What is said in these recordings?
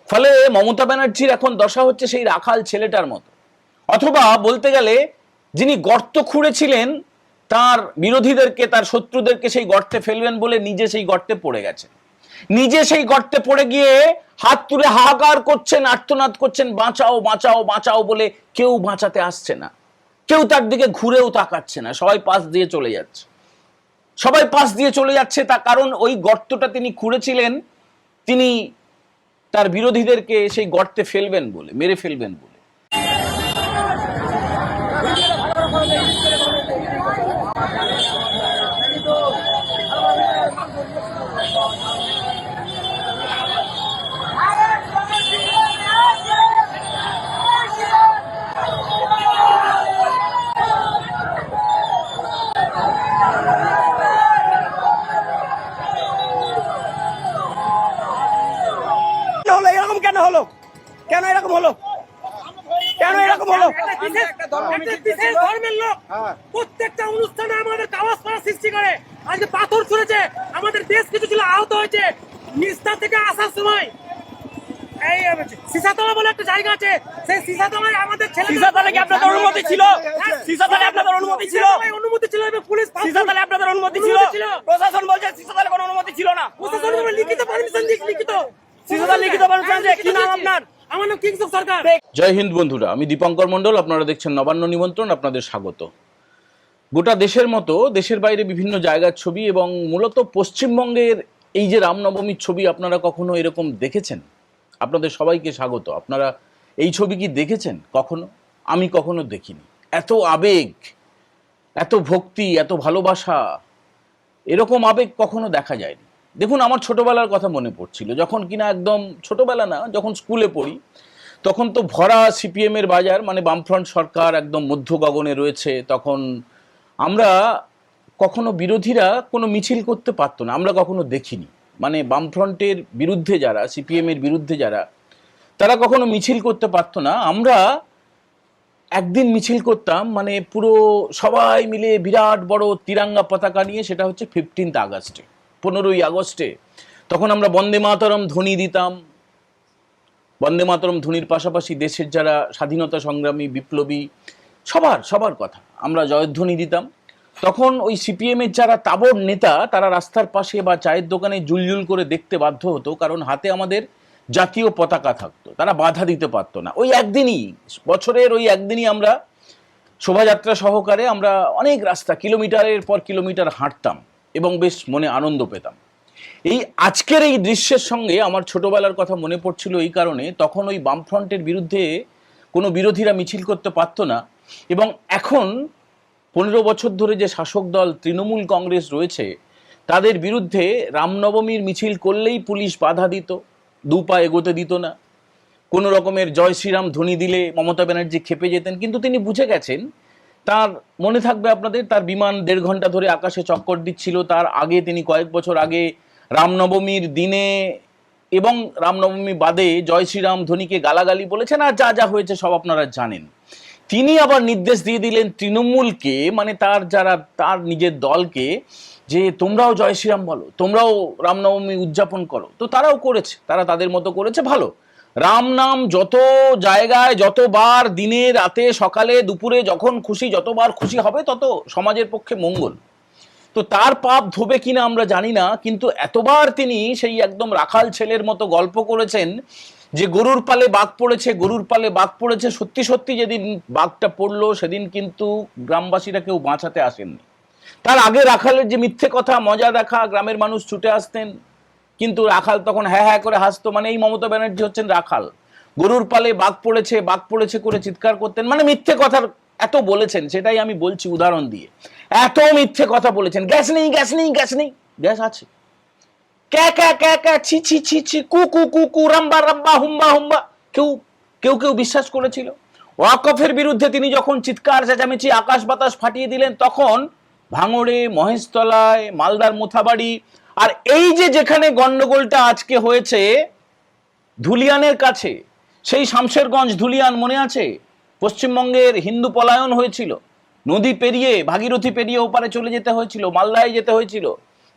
ফলে মমতা ব্যানার্জির এখন দশা হচ্ছে সেই রাখাল ছেলেটার মতো। অথবা বলতে গেলে যিনি গর্ত খুঁড়েছিলেন তার বিরোধীদেরকে, তার শত্রুদেরকে সেই গর্তে ফেলবেন বলে নিজে সেই গর্তে পড়ে গেছেন। নিজে সেই গর্তে পড়ে গিয়ে হাত তুলে হাহাকার করছেন, আর্তনাদ করছেন, বাঁচাও বাঁচাও বাঁচাও বলে। কেউ বাঁচাতে আসছে না, কেউ তার দিকে ঘুরেও তাকাচ্ছে না, সবাই পাশ দিয়ে চলে যাচ্ছে। সবাই পাশ দিয়ে চলে যাচ্ছে তার কারণ ওই গর্তটা তিনি খুঁড়েছিলেন তিনি তার বিরোধীদেরকে সেই গর্তে ফেলবেন বলে, মেরে ফেলবেন বলে। এরকম কেন হলো? কেন এরকম হলো? কেন এরকম হলো? ধর্মের লোক প্রত্যেকটা অনুষ্ঠানে আমাদের আওয়াজ করার সৃষ্টি করে। আজকে পাথর ছুঁড়েছে, আমাদের বেশ কিছু ছিল আহত হয়েছে। নিস্তা থেকে আসার সময় এই সিসাতলা বলে একটা জায়গা আছে, সেই সিসাতলায় আমাদের ছেলে। সিসাতলা কি আপনাদের অনুমতি ছিল? সিসাতলা আপনাদের অনুমতি ছিল? অনুমতি ছিল, পুলিশ। সিসাতলা আপনাদের অনুমতি ছিল? প্রশাসন বলছে সিসাতলা কোনো অনুমতি ছিল না। প্রশাসন লিখিত পারমিশন দিক, লিখিত সিসাতলা লিখিত পারমিশন দিয়ে। কি নাম আপনার? আমার নাম কিংসুক সরকার। জয় হিন্দ বন্ধুরা, আমি দীপঙ্কর মণ্ডল, আপনারা দেখছেন নবান্ন নিমন্ত্রণ। আপনাদের স্বাগত। গোটা দেশের মতো দেশের বাইরে বিভিন্ন জায়গার ছবি এবং মূলত পশ্চিমবঙ্গের এই যে রামনবমীর ছবি আপনারা কখনো এরকম দেখেছেন? আপনাদের সবাইকে স্বাগত। আপনারা এই ছবি কি দেখেছেন কখনো? আমি কখনো দেখিনি। এত আবেগ, এত ভক্তি, এত ভালোবাসা, এরকম আবেগ কখনো দেখা যায়নি। দেখুন, আমার ছোটবেলার কথা মনে পড়ছিল, যখন কিনা একদম ছোটবেলা না, যখন স্কুলে পড়ি তখন তো ভরা সিপিএমের বাজার, মানে বামফ্রন্ট সরকার একদম মধ্য গগনে রয়েছে। তখন আমরা কখনো বিরোধীরা কোনো মিছিল করতে পারতো না, আমরা কখনো দেখিনি। মানে বামফ্রন্টের বিরুদ্ধে যারা, সিপিএমের বিরুদ্ধে যারা, তারা কখনো মিছিল করতে পারতো না। আমরা একদিন মিছিল করতাম, মানে পুরো সবাই মিলে বিরাট বড় তিরঙ্গা পতাকা নিয়ে। সেটা হচ্ছে 15 আগস্টে, 15ই আগস্টে। তখন আমরা বন্দে মাতরম ধ্বনি দিতাম। বন্দে মাতরম ধ্বনির পাশাপাশি দেশের যারা স্বাধীনতা সংগ্রামী, বিপ্লবী, সবার কথা আমরা জয়ধ্বনি দিতাম। তখন ওই সিপিএমের যারা তাবড় নেতা, তারা রাস্তার পাশে বা চায়ের দোকানে জুলজুল করে দেখতে বাধ্য হতো, কারণ হাতে আমাদের জাতীয় পতাকা থাকতো। তারা বাধা দিতে পারতো না। ওই একদিনই, বছরের ওই একদিনই আমরা শোভাযাত্রা সহকারে আমরা অনেক রাস্তা, কিলোমিটারের পর কিলোমিটার হাঁটতাম এবং বেশ মনে আনন্দ পেতাম। এই আজকের এই দৃশ্যের সঙ্গে আমার ছোটবেলার কথা মনে পড়ছিল এই কারণে, তখন ওই বামফ্রন্টের বিরুদ্ধে কোনো বিরোধীরা মিছিল করতে পারতো না। এবং এখন 15 বছর ধরে যে শাসক দল তৃণমূল কংগ্রেস রয়েছে, তাদের বিরুদ্ধে রামনবমীর মিছিল করলেই পুলিশ বাধা দিত, দু পা এগোতে দিত না। কোনো রকমের জয় শ্রীরাম ধ্বনি দিলে মমতা ব্যানার্জি খেপে যেতেন। কিন্তু তিনি বুঝে গেছেন, তার মনে থাকবে আপনাদের, তার বিমান 1.5 ঘন্টা ধরে আকাশে চক্কর দিচ্ছিল। তার আগে তিনি কয়েক বছর আগে রামনবমীর দিনে এবং রামনবমী বাদে জয় শ্রীরাম ধ্বনিকে গালাগালি বলেছেন, আর যা যা হয়েছে সব আপনারা জানেন। তিনি আবার নির্দেশ দিয়ে দিলেন তৃণমূলকে, মানে তার যারা, তার নিজের দলকে, যে তোমরাও জয় শ্রীরাম বলো, তোমরাও রামনবমী উদযাপন করো। তো তারাও করেছে, তারা তাদের মতো করেছে। ভালো, রাম নাম যত জায়গায়, যতবার, দিনে রাতে সকালে দুপুরে, যখন খুশি, যতবার খুশি হবে, তত সমাজের পক্ষে মঙ্গল। তো তার পাপ ধোবে কিনা আমরা জানি না, কিন্তু এতবার তিনি সেই একদম রাখাল ছেলের মতো গল্প করেছেন যে গরুর পালে বাঘ পড়েছে, গরুর পালে বাঘ পড়েছে। সত্যি সত্যি যেদিন বাঘটা পড়লো সেদিন কিন্তু গ্রামবাসীরা কেউ বাঁচাতে আসেননি। তার আগে রাখালের যে মিথ্যে কথা, মজা দেখা, গ্রামের মানুষ ছুটে আসতেন, কিন্তু রাখাল তখন হ্যাঁ হ্যাঁ করে হাসতো। মানে এই মমতা ব্যানার্জি হচ্ছেন রাখাল। গরুর পালে বাঘ পড়েছে, বাঘ পড়েছে করে চিৎকার করতেন। মানে মিথ্যে কথার এত বলেছেন, সেটাই আমি বলছি উদাহরণ দিয়ে। এত মিথ্যে কথা বলেছেন, গ্যাস নেই, গ্যাস নেই, গ্যাস নেই, গ্যাস আছে, ক্যা ক্যা ক্যা ক্যা, ছি ছি ছি ছি, কু কু কু কু, রাম্বা রাম্বা, হুম্বা হুম্বা। কেউ কেউ কেউ বিশ্বাস করেছিল? ওয়াকফের বিরুদ্ধে তিনি যখন চিৎকার চেঁচামেচি আকাশ বাতাস ফাটিয়ে দিলেন, তখন ভাঙড়ে, মহেশতলায়, মালদার মোথাবাড়ি, আর এই যে যেখানে গন্ডগোলটা আজকে হয়েছে ধুলিয়ানের কাছে, সেই শামশেরগঞ্জ ধুলিয়ান মনে আছে? পশ্চিমবঙ্গের হিন্দু পলায়ন হয়েছিল, নদী পেরিয়ে, ভাগীরথী পেরিয়ে ওপারে চলে যেতে হয়েছিল, মালদায় যেতে হয়েছিল,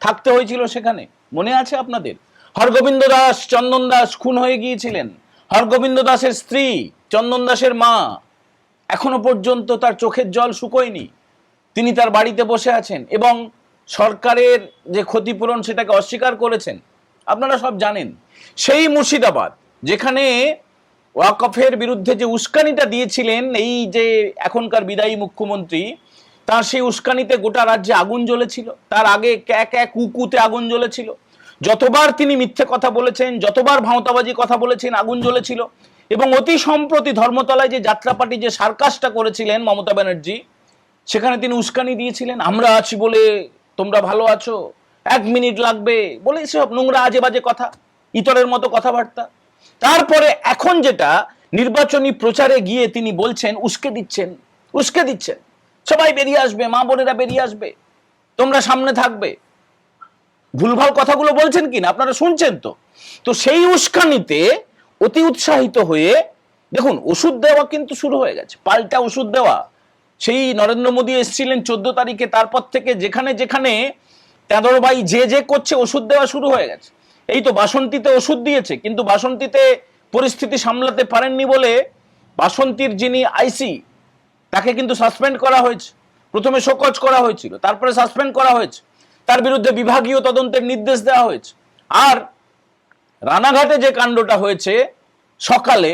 থাকতে হয়েছিল সেখানে, মনে আছে আপনাদের? হরগোবিন্দ দাস, চন্দন দাস খুন হয়ে গিয়েছিলেন। হরগোবিন্দ দাসের স্ত্রী, চন্দন দাসের মা, এখনো পর্যন্ত তার চোখের জল শুকোয়নি। তিনি তার বাড়িতে বসে আছেন এবং সরকারের যে ক্ষতিপূরণ সেটাকে অস্বীকার করেছেন। আপনারা সব জানেন। সেই মুর্শিদাবাদ যেখানে ওয়াকফের বিরুদ্ধে যে উস্কানিটা দিয়েছিলেন এই যে এখনকার বিদায়ী মুখ্যমন্ত্রী, তার সেই উস্কানিতে গোটা রাজ্যে আগুন জ্বলেছিল। তার আগে ক্যাক এক কুকুতে আগুন জ্বলেছিল। যতবার তিনি মিথ্যে কথা বলেছেন, যতবার ভাঁওতাবাজি কথা বলেছেন, আগুন জ্বলেছিল। এবং অতি সম্প্রতি ধর্মতলায় যে যাত্রাপার্টি, যে সার্কাসটা করেছিলেন মমতা ব্যানার্জি, সেখানে তিনি উস্কানি দিয়েছিলেন। আমরা আছি বলে তোমরা ভালো আছো, 1 মিনিট লাগবে বলে সব নোংরা আজে বাজে কথা, ইতরের মতো কথাবার্তা। তারপরে এখন যেটা নির্বাচনী প্রচারে গিয়ে তিনি বলছেন, উস্কে দিচ্ছেন, সবাই বেরিয়ে আসবে, মা বোনেরা বেরিয়ে আসবে, তোমরা সামনে থাকবে। ভুলভাল কথাগুলো বলছেন কিনা আপনারা শুনছেন তো। তো সেই উস্কানিতে অতি উৎসাহিত হয়ে দেখুন ওষুধ দেওয়া কিন্তু শুরু হয়ে গেছে, পাল্টা ওষুধ দেওয়া। সেই নরেন্দ্র মোদী এসেছিলেন 14 তারিখে, তারপর থেকে যেখানে যেখানে তেঁদরবাই যে করছে ওষুধ দেওয়া শুরু হয়ে গেছে। এই তো বাসন্তীতে ওষুধ দিয়েছে, কিন্তু বাসন্তীতে পরিস্থিতি সামলাতে পারেননি বলে বাসন্তীর যিনি আইসি তাকে কিন্তু সাসপেন্ড করা হয়েছে। প্রথমে শোকজ করা হয়েছিল, তারপরে সাসপেন্ড করা হয়েছে, তার বিরুদ্ধে বিভাগীয় তদন্তের নির্দেশ দেওয়া হয়েছে। আর রানাঘাটে যে কাণ্ডটা হয়েছে সকালে,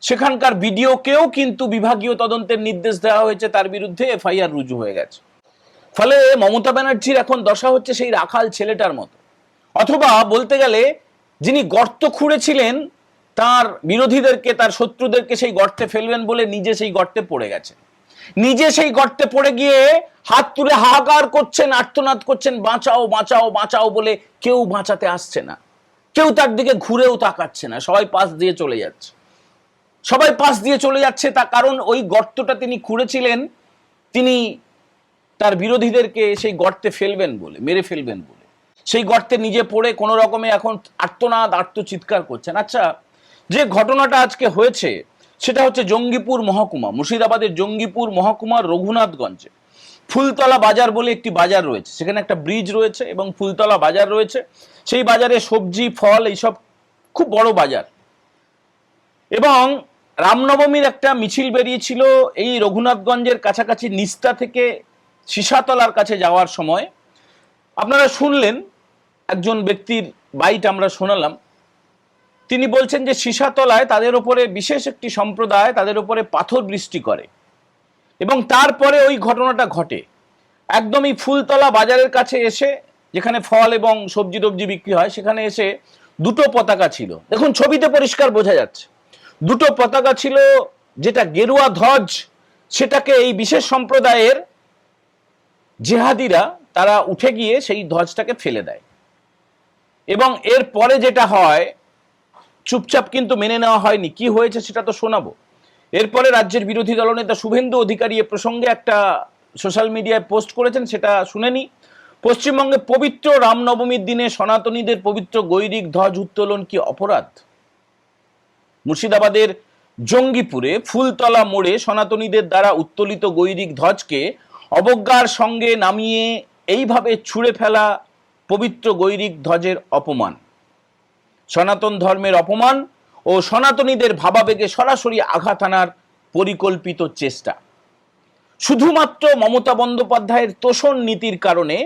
সেখানকার বিডিওকেও কিন্তু বিভাগীয় তদন্তের নির্দেশ দেওয়া হয়েছে, তার বিরুদ্ধে এফআইআর রুজু হয়ে গেছে। ফলে মমতা ব্যানার্জির এখন দশা হচ্ছে সেই রাখাল ছেলেটার মতো। অথবা বলতে গেলে যিনি গর্ত খুঁড়েছিলেন তার বিরোধীদেরকে, তার শত্রুদেরকে সেই গর্তে ফেলবেন বলে নিজে সেই গর্তে পড়ে গেছে। নিজে সেই গর্তে পড়ে গিয়ে হাত তুলে হাহাকার করছেন, আর্তনাদ করছেন, বাঁচাও বাঁচাও বাঁচাও বলে। কেউ বাঁচাতে আসছে না, কেউ তার দিকে ঘুরেও তাকাচ্ছে না, সবাই পাশ দিয়ে চলে যাচ্ছে। তার কারণ ওই গর্তটা তিনি খুঁড়েছিলেন, তিনি তার বিরোধীদেরকে সেই গর্তে ফেলবেন বলে, মেরে ফেলবেন বলে। সেই গর্তে নিজে পড়ে কোনো রকমে এখন আর্তচিৎকার করছেন। আচ্ছা, যে ঘটনাটা আজকে হয়েছে সেটা হচ্ছে জঙ্গিপুর মহকুমা, মুর্শিদাবাদের জঙ্গিপুর মহকুমার রঘুনাথগঞ্জে ফুলতলা বাজার বলে একটি বাজার রয়েছে। সেখানে একটা ব্রিজ রয়েছে এবং ফুলতলা বাজার রয়েছে। সেই বাজারে সবজি, ফল, এইসব খুব বড় বাজার। এবং রামনবমীর একটা মিছিল বেরিয়েছিল এই রঘুনাথগঞ্জের কাছাকাছি নিস্তা থেকে সিসাতলার কাছে যাওয়ার সময়। আপনারা শুনলেন, একজন ব্যক্তির বাইট আমরা শোনালাম। তিনি বলছেন যে সিসাতলায় তাদের উপরে বিশেষ একটি সম্প্রদায় তাদের উপরে পাথর বৃষ্টি করে এবং তারপরে ওই ঘটনাটা ঘটে। একদমই ফুলতলা বাজারের কাছে এসে, যেখানে ফল এবং সবজি টবজি বিক্রি হয়, সেখানে এসে দুটো পতাকা ছিল। দেখুন ছবিতে পরিষ্কার বোঝা যাচ্ছে, দুটো পতাকা ছিল। যেটা গেরুয়া ধ্বজ, সেটাকে এই বিশেষ সম্প্রদায়ের জেহাদিরা তারা উঠে গিয়ে সেই ধ্বজটাকে ফেলে দেয়। এবং এর পরে যেটা হয়, চুপচাপ কিন্তু মেনে নেওয়া হয়নি। কি হয়েছে সেটা তো শোনাবো। এরপরে রাজ্যের বিরোধী দলনেতা শুভেন্দু অধিকারী এ প্রসঙ্গে একটা সোশ্যাল মিডিয়ায় পোস্ট করেছেন, সেটা শুনেনি। পশ্চিমবঙ্গে পবিত্র রামনবমীর দিনে সনাতনীদের পবিত্র গৈরিক ধ্বজ উত্তোলন কি অপরাধ? মুর্শিদাবাদের জঙ্গিপুরে ফুলতলা মোড়ে সনাতনীদের দ্বারা উত্তোলিত গৈরিক ধ্বজকে অবজ্ঞার সঙ্গে নামিয়ে এইভাবে ছুঁড়ে ফেলা পবিত্র গৈরিক ধ্বজের অপমান, সনাতন ধর্মের অপমান ও সনাতনীদের ভাবাবেগে সরাসরি আঘাত আনার পরিকল্পিত চেষ্টা। শুধুমাত্র মমতা বন্দ্যোপাধ্যায়ের তোষণ নীতির কারণে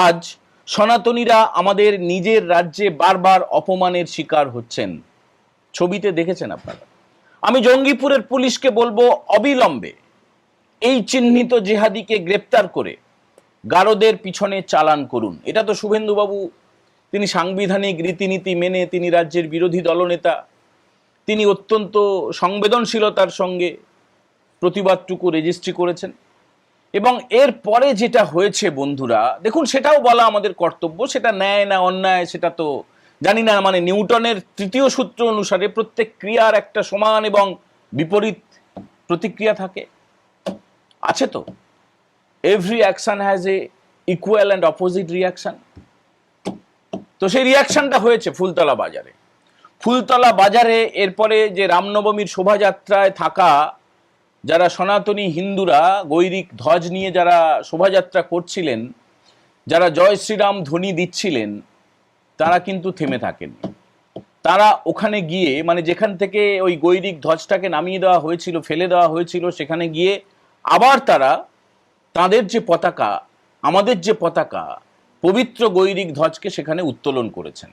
আজ সনাতনীরা আমাদের নিজের রাজ্যে বারবার অপমানের শিকার হচ্ছেন। ছবিতে দেখেছেন আপনারা। আমি জঙ্গিপুরের পুলিশকে বলবো, অবিলম্বে এই চিহ্নিত জেহাদিকে গ্রেপ্তার করে গারদের পিছনে চালান করুন। এটা তো শুভেন্দুবাবু, তিনি সাংবিধানিক রীতিনীতি মেনে, তিনি রাজ্যের বিরোধী দলনেতা, তিনি অত্যন্ত সংবেদনশীলতার সঙ্গে প্রতিবাদটুকু রেজিস্ট্রি করেছেন। এবং এর পরে যেটা হয়েছে বন্ধুরা, দেখুন সেটাও বলা আমাদের কর্তব্য। সেটা ন্যায় না অন্যায় সেটা তো জানি না। মানে নিউটনের 3য় সূত্র অনুসারে প্রত্যেক ক্রিয়ার একটা সমান এবং বিপরীত প্রতিক্রিয়া থাকে, আছে তো। Every action has a equal and opposite reaction. তো সেই রিয়াকশনটা হয়েছে ফুলতলা বাজারে। ফুলতলা বাজারে এরপরে যে রামনবমীর শোভাযাত্রায় থাকা যারা সনাতনী হিন্দুরা গৈরিক ধ্বজ নিয়ে যারা শোভাযাত্রা করছিলেন, যারা জয় শ্রীরাম ধ্বনি দিচ্ছিলেন, তারা কিন্তু থেমে থাকেন। তারা ওখানে গিয়ে মানে যেখান থেকে ওই গৈরিক ধ্বজটাকে নামিয়ে দেওয়া হয়েছিল, ফেলে দেওয়া হয়েছিল, সেখানে গিয়ে আবার তারা তাদের যে পতাকা, আমাদের যে পতাকা, পবিত্র গৈরিক ধ্বজকে সেখানে উত্তোলন করেছেন।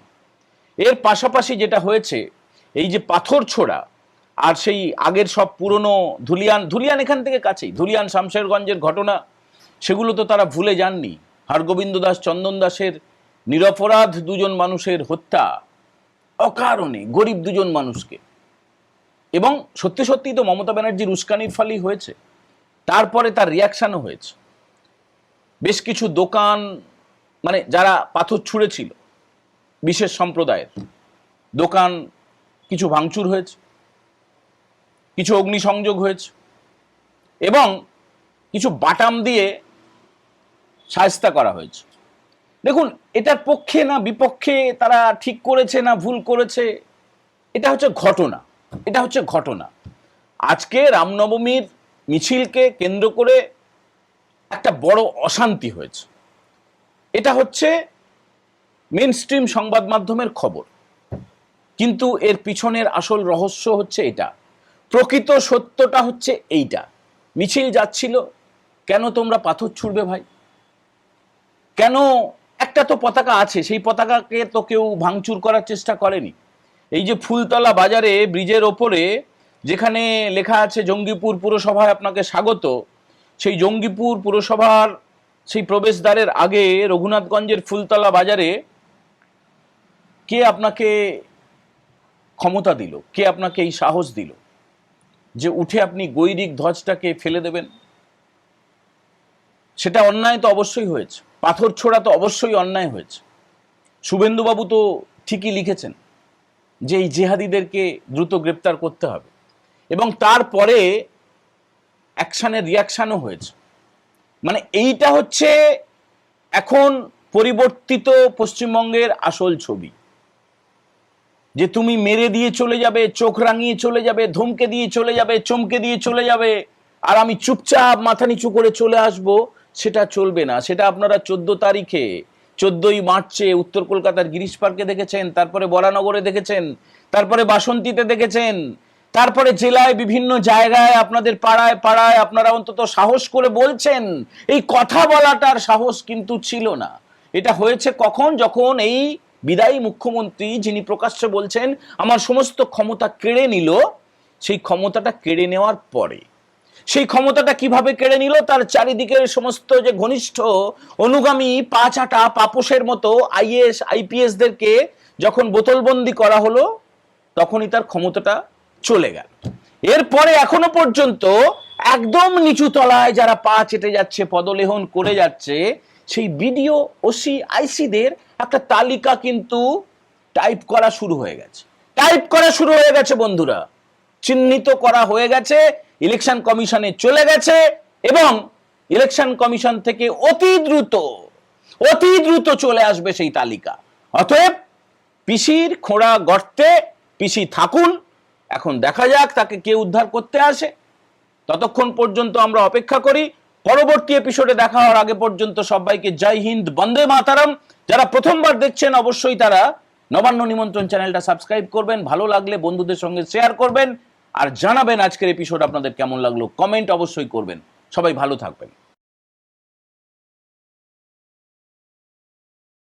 এর পাশাপাশি যেটা হয়েছে, এই যে পাথর ছোড়া আর সেই আগের সব পুরনো ধুলিয়ান এখান থেকে কাছেই, ধুলিয়ান শামশেরগঞ্জের ঘটনা, সেগুলো তো তারা ভুলে যাননি। হরগোবিন্দ দাস, চন্দন দাসের নিরপরাধ দুজন মানুষের হত্যা, অকারণে গরিব দুজন মানুষকে, এবং সত্যি সত্যি তো মমতা ব্যানার্জির উস্কানির ফলেই হয়েছে। তারপরে তার রিয়াকশনও হয়েছে। বেশ কিছু দোকান, মানে যারা পাথর ছুঁড়েছিল বিশেষ সম্প্রদায়ের দোকান, কিছু ভাঙচুর হয়েছে, কিছু অগ্নিসংযোগ হয়েছে, এবং কিছু বাটাম দিয়ে শায়েস্তা করা হয়েছে। দেখুন, এটার পক্ষে না বিপক্ষে তারা ঠিক করেছে না ভুল করেছে, এটা হচ্ছে ঘটনা। এটা হচ্ছে ঘটনা। আজকে রামনবমীর মিছিলকে কেন্দ্র করে একটা বড় অশান্তি হয়েছে। এটা হচ্ছে মেন স্ট্রিম সংবাদ মাধ্যমের খবর, কিন্তু এর পিছনের আসল রহস্য হচ্ছে এটা। প্রকৃত সত্যটা হচ্ছে এইটা। মিছিল যাচ্ছিল, কেন তোমরা পাথর ছুড়বে ভাই? কেন? একটা তো পতাকা আছে, সেই পতাকাকে তো কেউ ভাঙচুর করার চেষ্টা করেনি। এই যে ফুলতলা বাজারে ব্রিজের ওপরে যেখানে লেখা আছে জঙ্গিপুর পুরসভায় আপনাকে স্বাগত, সেই জঙ্গিপুর পুরসভার সেই প্রবেশদ্বারের আগে রঘুনাথগঞ্জের ফুলতলা বাজারে কে আপনাকে ক্ষমতা দিল? কে আপনাকে এই সাহস দিল যে উঠে আপনি গৈরিক ধ্বজটাকে ফেলে দেবেন? সেটা অন্যায় তো অবশ্যই হয়েছে, পাথর ছোড়া তো অবশ্যই অন্যায় হয়েছে। শুভেন্দুবাবু তো ঠিকই লিখেছেন যে এই জেহাদিদেরকে দ্রুত গ্রেপ্তার করতে হবে, এবং তারপরে অ্যাকশনের রিয়াকশনও হয়েছে। মানে এইটা হচ্ছে এখন পরিবর্তিত পশ্চিমবঙ্গের আসল ছবি, যে তুমি মেরে দিয়ে চলে যাবে, চোখ রাঙিয়ে চলে যাবে, ধমকে দিয়ে চলে যাবে, চমকে দিয়ে চলে যাবে, আর আমি চুপচাপ মাথা নিচু করে চলে আসব, সেটা চলবে না। সেটা আপনারা 14 তারিখে, 14ই মার্চে উত্তর কলকাতার গিরিশ পার্কে দেখেছেন, তারপরে বরানগরে দেখেছেন, তারপরে বাসন্তীতে দেখেছেন, তারপরে জেলায় বিভিন্ন জায়গায়, আপনাদের পাড়ায় পাড়ায় আপনারা অন্তত সাহস করে বলছেন। এই কথা বলাটার সাহস কিন্তু ছিল না। এটা হয়েছে কখন? যখন এই বিদায়ী মুখ্যমন্ত্রী, যিনি প্রকাশ্যে বলছেন আমার সমস্ত ক্ষমতা কেড়ে নিল, সেই ক্ষমতাটা কেড়ে নেওয়ার পরে। সেই ক্ষমতাটা কিভাবে কেড়ে নিল? তার চারিদিকের সমস্ত যে ঘনিষ্ঠ অনুগামী পাঁচাটা পাপোশের মতো আইএএস আইপিএসদেরকে যখন বোতলবন্দি করা হলো, তখনই তার ক্ষমতাটা চলে গেল। এরপরে এখনো পর্যন্ত একদম নিচু তলায় যারা পা চেটে যাচ্ছে, পদলেহন করে যাচ্ছে, সেই বিডিও, ওসি, আইসিদের একটা তালিকা কিন্তু টাইপ করা শুরু হয়ে গেছে। টাইপ করা শুরু হয়ে গেছে বন্ধুরা, চিহ্নিত করা হয়ে গেছে, ইলেকশন কমিশনে চলে গেছে, এবং ইলেকশন কমিশন থেকে অতি দ্রুত চলে আসবে সেই তালিকা। অতএব পিসির খোঁড়া গর্তে পিসি থাকুন। এখন দেখা যাক তাকে কে উদ্ধার করতে আসে। ততক্ষণ পর্যন্ত আমরা অপেক্ষা করি। পরবর্তী এপিসোডে দেখা হওয়ার আগে পর্যন্ত সবাইকে জয় হিন্দ, বন্দে মাতারাম। যারা প্রথমবার দেখছেন অবশ্যই তারা নবান্ন নিমন্ত্রণ চ্যানেলটা সাবস্ক্রাইব করবেন, ভালো লাগলে বন্ধুদের সঙ্গে শেয়ার করবেন, আর জানাবেন আজকের এপিসোড আপনাদের কেমন লাগলো, কমেন্ট অবশ্যই করবেন। সবাই ভালো থাকবেন।